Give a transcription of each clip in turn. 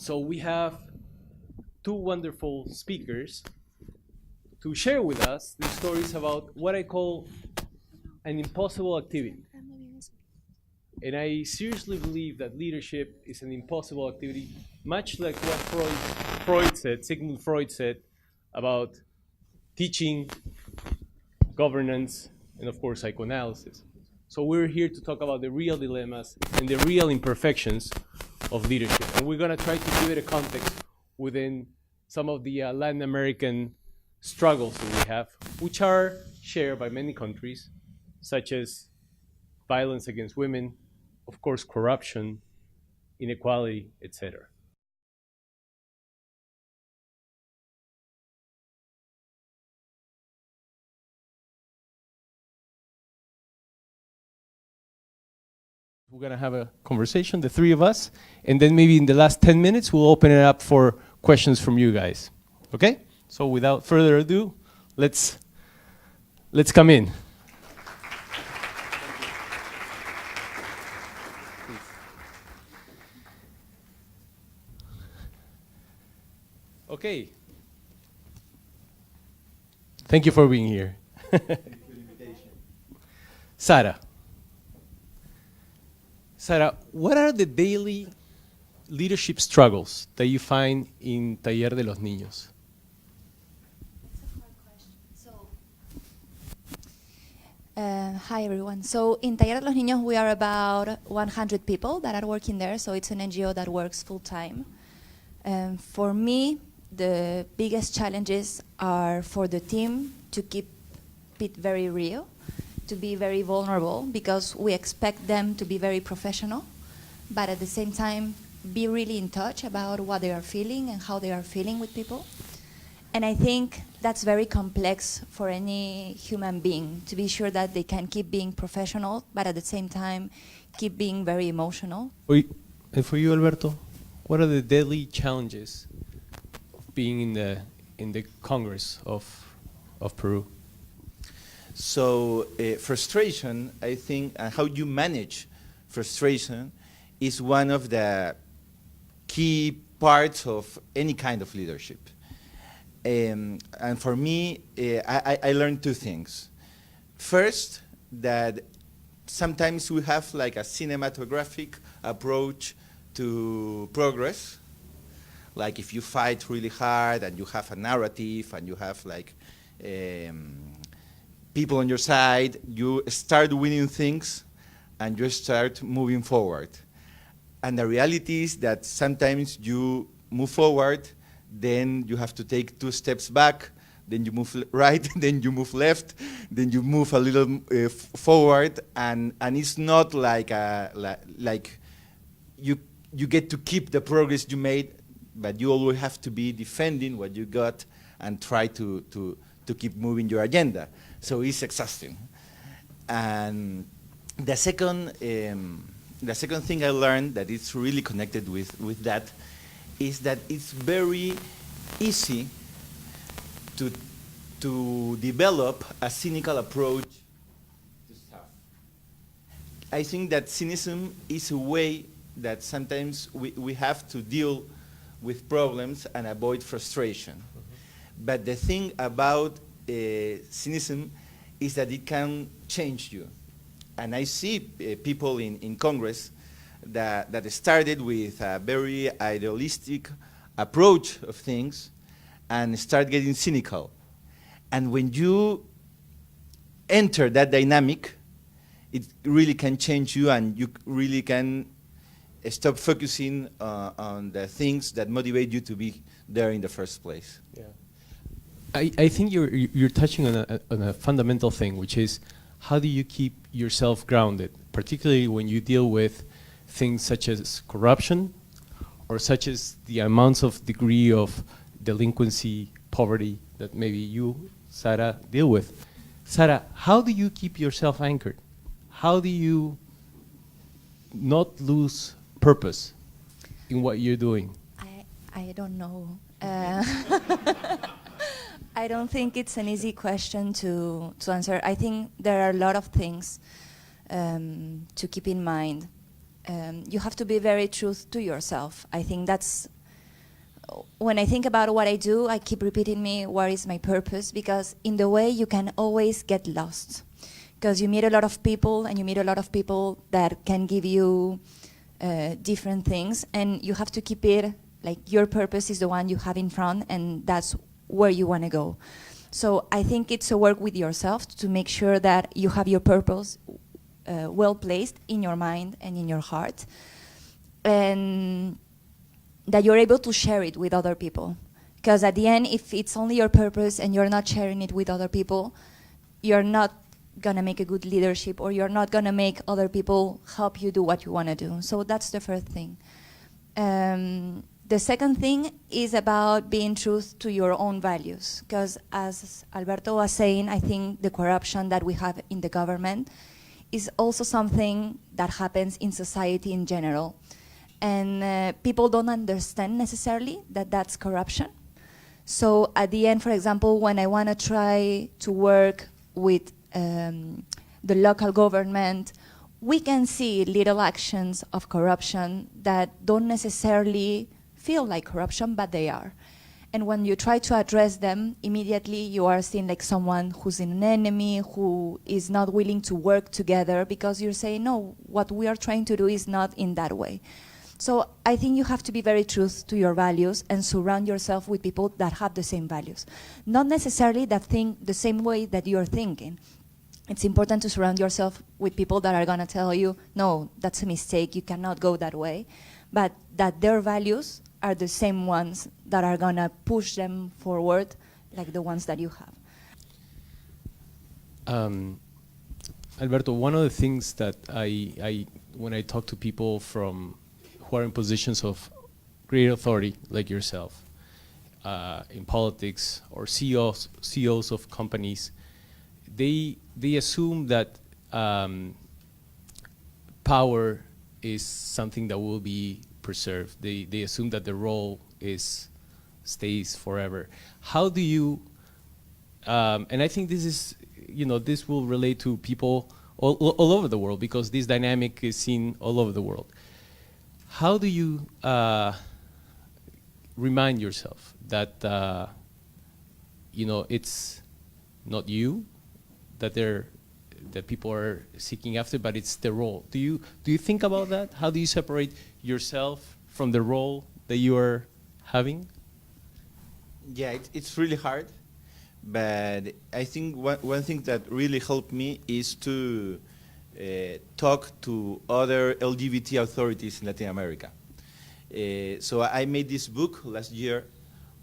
So we have two wonderful speakers to share with us the stories about what I call an impossible activity. And I seriously believe that leadership is an impossible activity, much like what Sigmund Freud said about teaching, governance, and of course psychoanalysis. So we're here to talk about the real dilemmas and the real imperfections of leadership. And we're going to try to give it a context within some of the Latin American struggles that we have, which are shared by many countries, such as violence against women, of course, corruption, inequality, etc. We're going to have a conversation, the three of us, and then maybe in the last 10 minutes, we'll open it up for questions from you guys. Okay? So without further ado, let's come in. Okay. Thank you for being here. Sara, what are the daily leadership struggles that you find in Taller de los Niños? That's a hard question. Hi everyone. So in Taller de los Niños, we are about 100 people that are working there. So it's an NGO that works full time. For me, the biggest challenges are for the team to keep it very real, to be very vulnerable, because we expect them to be very professional, but at the same time, be really in touch about what they are feeling and how they are feeling with people. And I think that's very complex for any human being, to be sure that they can keep being professional, but at the same time, keep being very emotional. And for you, Alberto, what are the daily challenges of being in the Congress of Peru? So frustration, I think, and how you manage frustration is one of the key parts of any kind of leadership. And for me, I learned two things. First, that sometimes we have like a cinematographic approach to progress. Like if you fight really hard and you have a narrative and you have like people on your side, you start winning things and you start moving forward. And the reality is that sometimes you move forward, then you have to take 2 steps back, then you move right, then you move left, then you move a little forward, and it's not like you get to keep the progress you made, but you always have to be defending what you got and try to keep moving your agenda. So it's exhausting. And the second thing I learned that is really connected with that is that it's very easy to develop a cynical approach to stuff. I think that cynicism is a way that sometimes we have to deal with problems and avoid frustration. Mm-hmm. But the thing about cynicism is that it can change you. And I see people in Congress that started with a very idealistic approach of things and start getting cynical. And when you enter that dynamic, it really can change you, and you really can stop focusing on the things that motivate you to be there in the first place. Yeah. I think you're touching on a fundamental thing, which is how do you keep yourself grounded, particularly when you deal with things such as corruption or such as the amounts of degree of delinquency, poverty that maybe you, Sara, deal with. Sara, how do you keep yourself anchored? How do you not lose purpose in what you're doing? I don't know. I don't think it's an easy question to answer. I think there are a lot of things to keep in mind. You have to be very true to yourself. I think that's when I think about what I do, I keep repeating me, what is my purpose? Because in the way you can always get lost. Because you meet a lot of people, and you meet a lot of people that can give you different things, and you have to keep it, like your purpose is the one you have in front, and that's where you want to go. So I think it's a work with yourself to make sure that you have your purpose well placed in your mind and in your heart, and that you're able to share it with other people. Because at the end, if it's only your purpose and you're not sharing it with other people, you're not gonna make a good leadership, or you're not gonna make other people help you do what you wanna do. So that's the first thing. The second thing is about being true to your own values. Because as Alberto was saying, I think the corruption that we have in the government is also something that happens in society in general. And people don't understand necessarily that that's corruption. So at the end, for example, when I want to try to work with the local government, we can see little actions of corruption that don't necessarily feel like corruption, but they are. And when you try to address them, immediately you are seen like someone who's an enemy, who is not willing to work together, because you're saying, no, what we are trying to do is not in that way. So I think you have to be very true to your values and surround yourself with people that have the same values. Not necessarily that think the same way that you're thinking. It's important to surround yourself with people that are gonna tell you, no, that's a mistake, you cannot go that way, but that their values are the same ones that are gonna push them forward, like the ones that you have. Alberto, one of the things that when I talk to people who are in positions of great authority, like yourself, in politics, or CEOs of companies, they assume that power is something that will be preserved. They assume that the role stays forever. How do you, and I think this is, this will relate to people all over the world, because this dynamic is seen all over the world. How do you remind yourself that it's not you that people are seeking after, but it's the role? Do you think about that? How do you separate yourself from the role that you are having? Yeah, it's really hard, but I think one thing that really helped me is to talk to other LGBT authorities in Latin America. So I made this book last year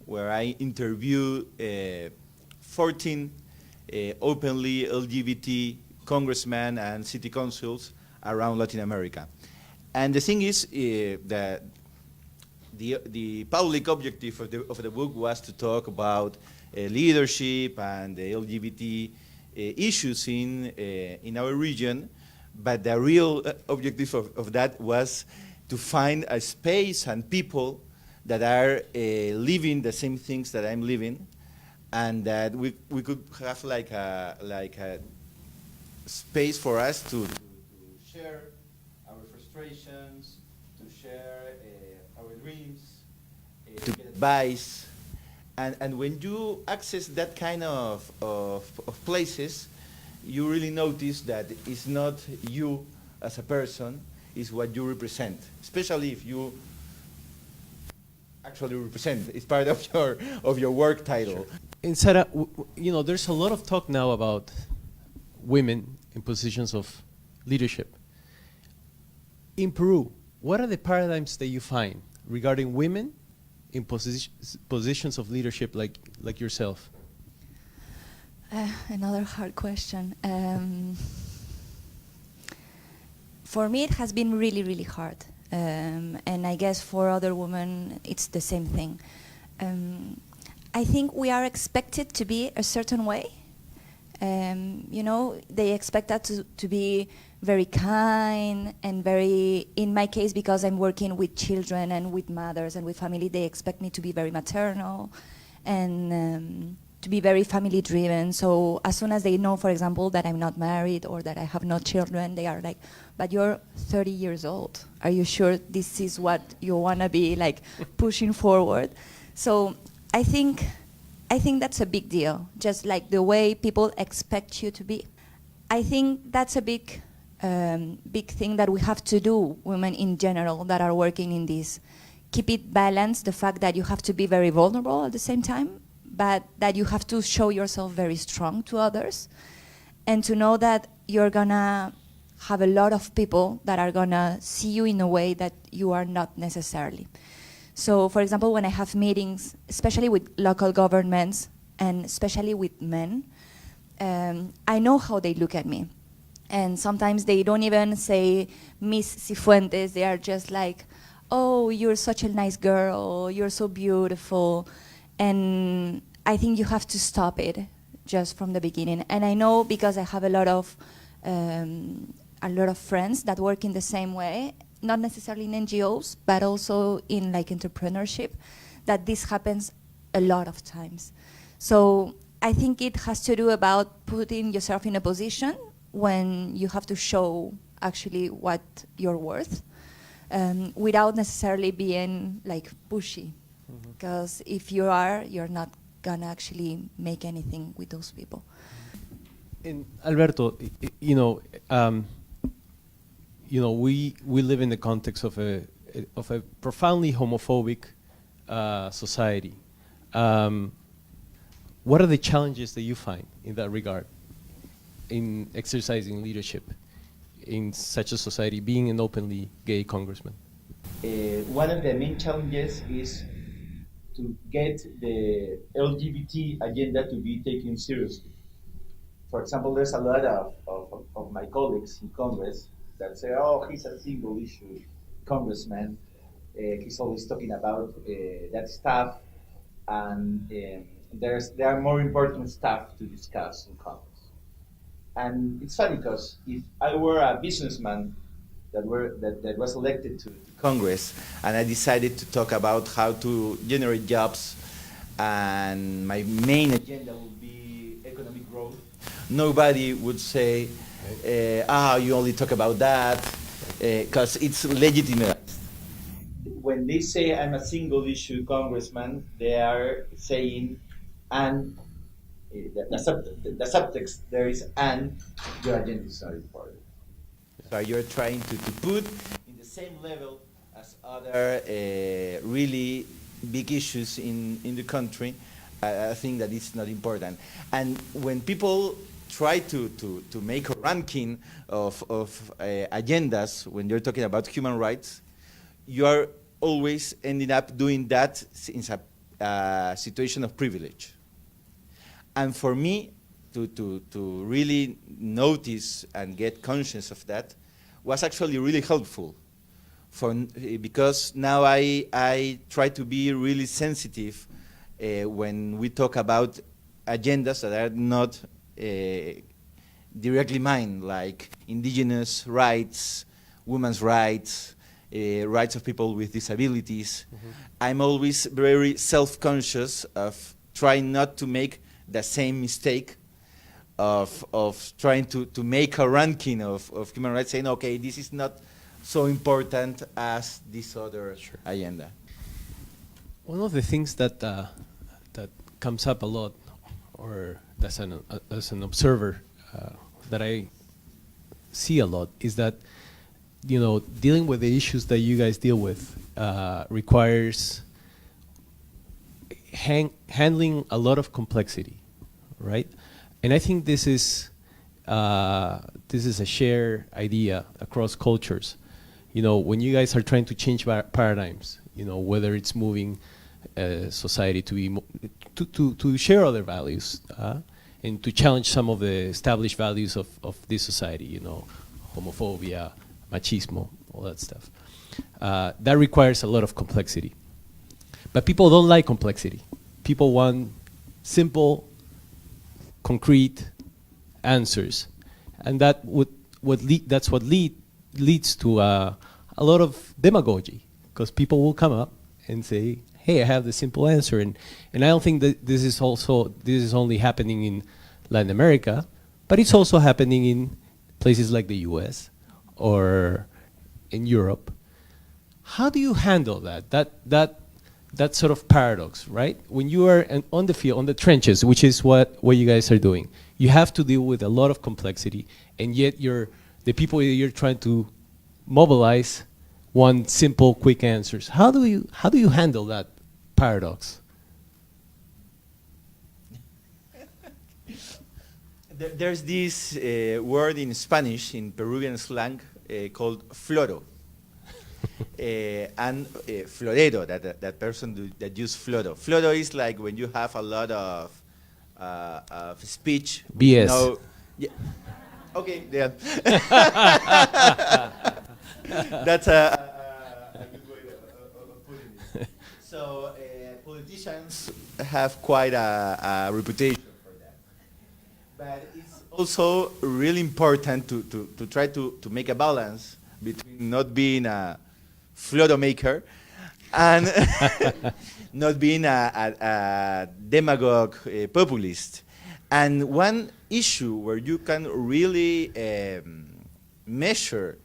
where I interviewed 14 openly LGBT congressmen and city councils around Latin America. And the thing is that the public objective of the book was to talk about leadership and the LGBT issues in our region, but the real objective of that was to find a space and people that are living the same things that I'm living, and that we could have like a space for us to share our frustrations, to share our dreams, to get advice. And when you access that kind of places, you really notice that it's not you as a person, it's what you represent, especially if you actually represent. It's part of your work title. Sure. And Sara, there's a lot of talk now about women in positions of leadership. In Peru, what are the paradigms that you find regarding women in positions of leadership like yourself? Another hard question. For me, it has been really, really hard. And I guess for other women, it's the same thing. I think we are expected to be a certain way. They expect us to be very kind and very, in my case, because I'm working with children and with mothers and with family, they expect me to be very maternal and to be very family driven. So as soon as they know, for example, that I'm not married or that I have no children, they are like, but you're 30 years old. Are you sure this is what you want to be like pushing forward? So I think that's a big deal, just like the way people expect you to be. I think that's a big thing that we have to do, women in general that are working in this. Keep it balanced, the fact that you have to be very vulnerable at the same time, but that you have to show yourself very strong to others, and to know that you're gonna have a lot of people that are gonna see you in a way that you are not necessarily. So, for example, when I have meetings, especially with local governments and especially with men, I know how they look at me. And sometimes they don't even say, Miss Cifuentes, they are just like, oh, you're such a nice girl, you're so beautiful. And I think you have to stop it just from the beginning. And I know because I have a lot of friends that work in the same way, not necessarily in NGOs, but also in like entrepreneurship, that this happens a lot of times. So I think it has to do about putting yourself in a position when you have to show actually what you're worth, without necessarily being like pushy. Because if you are, you're not gonna actually make anything with those people. And Alberto, we live in the context of a profoundly homophobic society. What are the challenges that you find in that regard, in exercising leadership in such a society, being an openly gay congressman? One of the main challenges is to get the LGBT agenda to be taken seriously. For example, there's a lot of my colleagues in Congress that say, oh, he's a single issue congressman. He's always talking about that stuff, and there are more important stuff to discuss in Congress. And it's funny because if I were a businessman that was elected to Congress and I decided to talk about how to generate jobs and my main agenda would be economic growth, nobody would say, you only talk about that, because it's legitimate. When they say I'm a single issue congressman, they are saying, and the subtext there is, and your agenda is not important. So you're trying to put in the same level as other really big issues in the country. I think that it's not important. And when people try to make a ranking of agendas when you're talking about human rights, you are always ending up doing that in a situation of privilege. And for me, to really notice and get conscious of that was actually really helpful, because now I try to be really sensitive when we talk about agendas that are not directly mine, like indigenous rights, women's rights, rights of people with disabilities. Mm-hmm. I'm always very self-conscious of trying not to make the same mistake of trying to make a ranking of human rights, saying, okay, this is not so important as this other agenda. One of the things that that comes up a lot, or as an observer that I see a lot, is that dealing with the issues that you guys deal with requires handling a lot of complexity, right? And I think this is a shared idea across cultures. When you guys are trying to change paradigms, whether it's moving society to be to share other values and to challenge some of the established values of this society, homophobia, machismo, all that stuff. That requires a lot of complexity. But people don't like complexity. People want simple, concrete answers, and that's what leads to a lot of demagogy, because people will come up and say, hey, I have the simple answer. And I don't think that this is only happening in Latin America, but it's also happening in places like the US or in Europe. How do you handle that sort of paradox, right? When you are on the field, on the trenches, which is what you guys are doing, you have to deal with a lot of complexity, and yet the people you're trying to mobilize want simple, quick answers. How do you handle that paradox? There's this word in Spanish, in Peruvian slang, called floro. And florero, that person that use floro. Floro is like when you have a lot of speech. BS. No, yeah. Okay, yeah. That's a good way of putting it. So politicians have quite a reputation for that. But it's also really important to try to make a balance between not being a floro maker and not being a demagogue populist. And one issue where you can really measure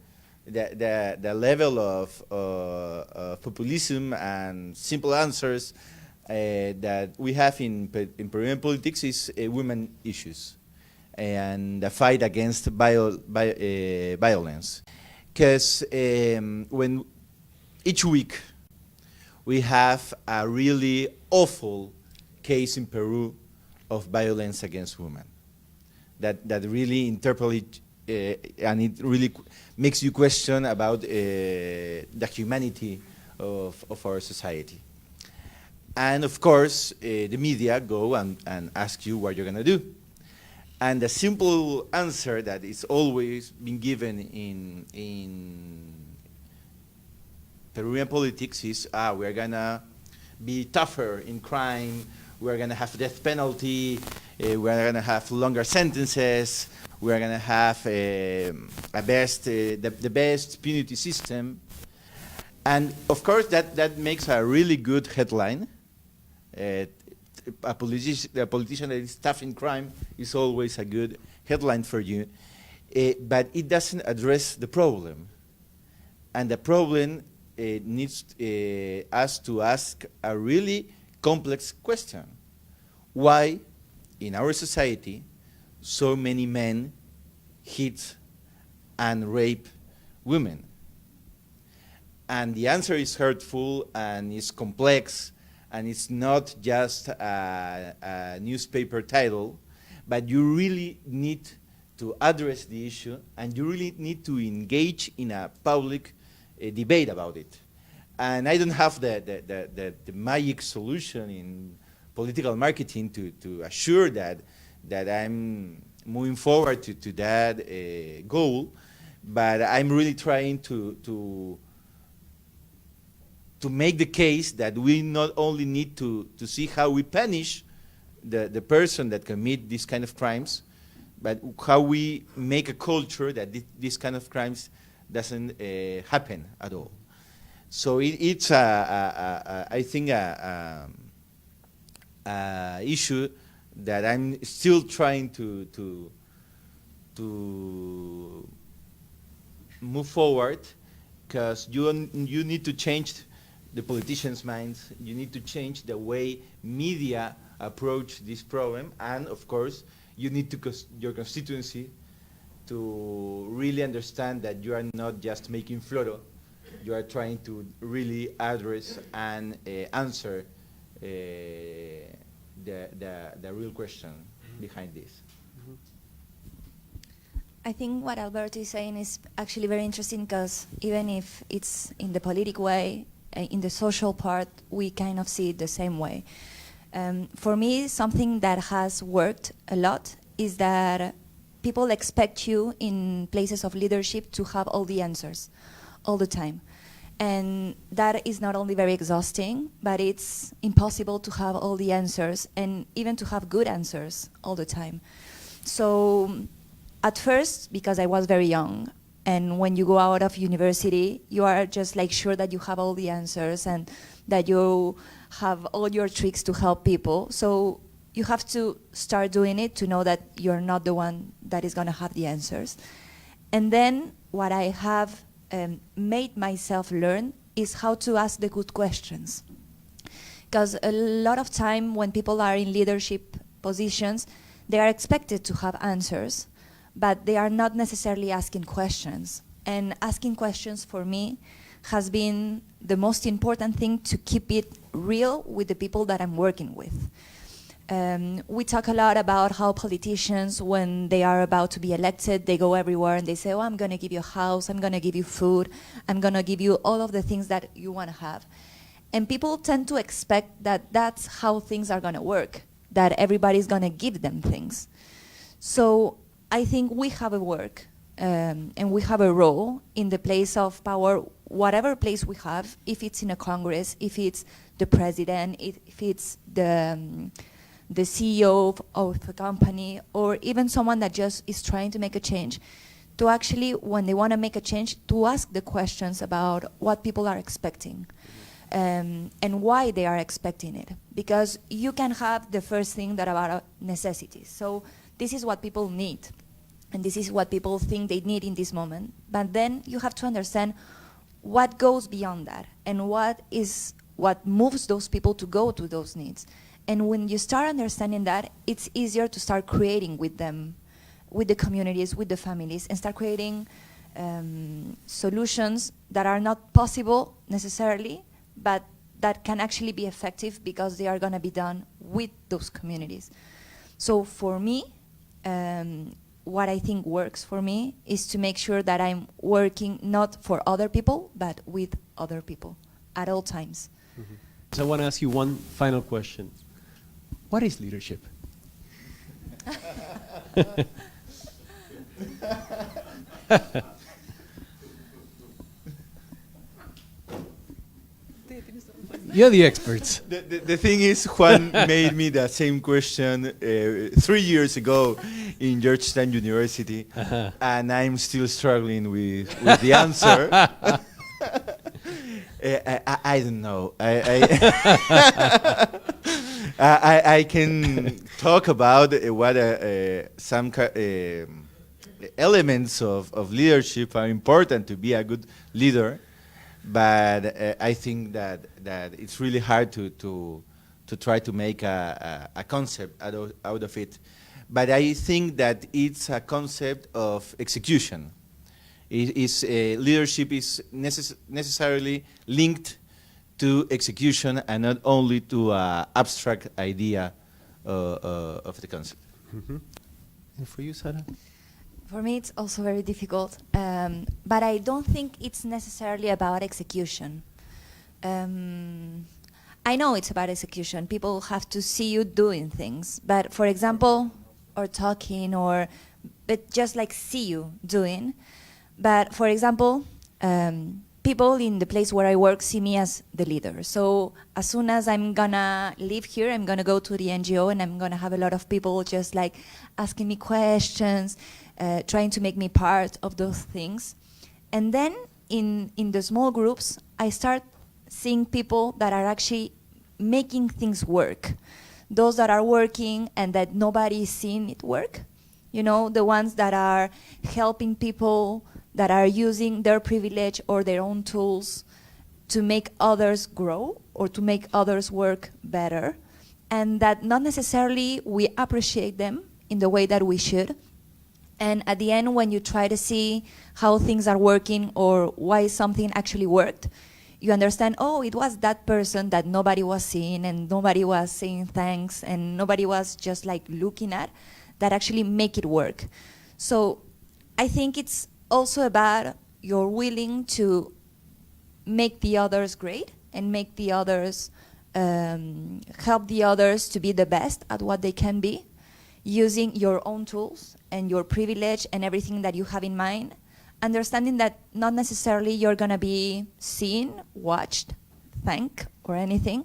the level of populism and simple answers that we have in Peruvian politics is women issues and the fight against violence. Because when each week we have a really awful case in Peru of violence against women that really interpolate and it really makes you question about the humanity of our society. And of course, the media go and ask you what you're going to do. And the simple answer that is always been given in Peruvian politics is, we're going to be tougher in crime, we're going to have death penalty, we're going to have longer sentences, we're going to have the best punity system. And of course, that makes a really good headline. A politician that is tough in crime is always a good headline for you. But it doesn't address the problem. And the problem needs us to ask a really complex question. Why, in our society, so many men hit and rape women? And the answer is hurtful and is complex, and it's not just a newspaper title, but you really need to address the issue, and you really need to engage in a public debate about it. And I don't have the magic solution in political marketing to assure that I'm moving forward to that goal, but I'm really trying to make the case that we not only need to see how we punish the person that commit these kind of crimes, but how we make a culture that these kind of crimes doesn't happen at all. So it's I think a issue that I'm still trying to move forward, because you need to change the politicians' minds. You need to change the way media approach this problem, and of course, you need your constituency to really understand that you are not just making floro. You are trying to really address and answer the real question behind this. I think what Alberto is saying is actually very interesting, because even if it's in the political way, in the social part, we kind of see it the same way. For me, something that has worked a lot is that people expect you in places of leadership to have all the answers all the time. And that is not only very exhausting, but it's impossible to have all the answers and even to have good answers all the time. So at first, because I was very young And when you go out of university, you are just like sure that you have all the answers and that you have all your tricks to help people. So you have to start doing it to know that you're not the one that is going to have the answers. And then what I have made myself learn is how to ask the good questions. Because a lot of time when people are in leadership positions, they are expected to have answers, but they are not necessarily asking questions. And asking questions for me has been the most important thing to keep it real with the people that I'm working with. We talk a lot about how politicians, when they are about to be elected, they go everywhere and they say, oh, I'm going to give you a house, I'm going to give you food, I'm going to give you all of the things that you want to have. And people tend to expect that that's how things are going to work, that everybody's going to give them things. So I think we have a work and we have a role in the place of power, whatever place we have, if it's in a Congress, if it's the president, if it's the CEO of a company, or even someone that just is trying to make a change, to actually, when they want to make a change, to ask the questions about what people are expecting and why they are expecting it. Because you can have the first thing that about necessities. So this is what people need, and this is what people think they need in this moment. But then you have to understand what goes beyond that, and what moves those people to go to those needs. And when you start understanding that, it's easier to start creating with them, with the communities, with the families, and start creating solutions that are not possible necessarily, but that can actually be effective because they are going to be done with those communities. So for me, what I think works for me is to make sure that I'm working not for other people, but with other people at all times. Mm-hmm. So I want to ask you one final question. What is leadership? You're the experts. The thing is, Juan made me the same question 3 years ago in Georgetown University, and I'm still struggling with the answer. I don't know. I can talk about what some elements of leadership are important to be a good leader, but I think that it's really hard to try to make a concept out of it. But I think that it's a concept of execution. Leadership is necessarily linked to execution and not only to an abstract idea of the concept. Mm-hmm. And for you, Sara? For me, it's also very difficult, but I don't think it's necessarily about execution. I know it's about execution. People have to see you doing things, but for example, or talking, but just like see you doing. But for example, people in the place where I work see me as the leader. So as soon as I'm gonna leave here, I'm gonna go to the NGO and I'm gonna have a lot of people just like asking me questions, trying to make me part of those things. And then in the small groups, I start seeing people that are actually making things work. Those that are working and that nobody is seeing it work. You know, the ones that are helping people, that are using their privilege or their own tools to make others grow or to make others work better, and that not necessarily we appreciate them in the way that we should. And at the end, when you try to see how things are working or why something actually worked, you understand, oh, it was that person that nobody was seeing and nobody was saying thanks and nobody was just like looking at, that actually make it work. So I think it's also about you're willing to make the others great and make the others, help the others to be the best at what they can be, using your own tools and your privilege and everything that you have in mind, understanding that not necessarily you're going to be seen, watched, thanked, or anything,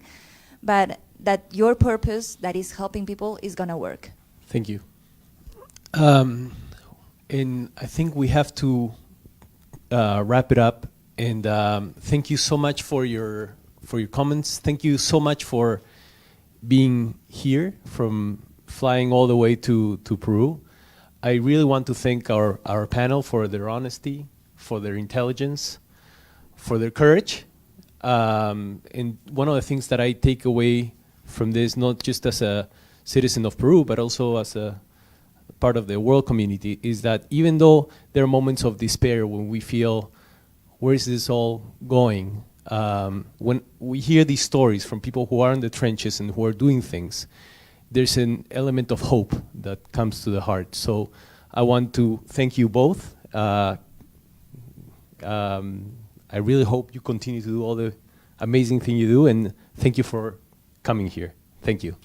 but that your purpose that is helping people is going to work. Thank you. And I think we have to wrap it up. And thank you so much for your comments. Thank you so much for being here, from flying all the way to Peru. I really want to thank our panel for their honesty, for their intelligence, for their courage. And one of the things that I take away from this, not just as a citizen of Peru, but also as a part of the world community, is that even though there are moments of despair when we feel, where is this all going? When we hear these stories from people who are in the trenches and who are doing things, there's an element of hope that comes to the heart. So I want to thank you both. I really hope you continue to do all the amazing thing you do, and thank you for coming here. Thank you.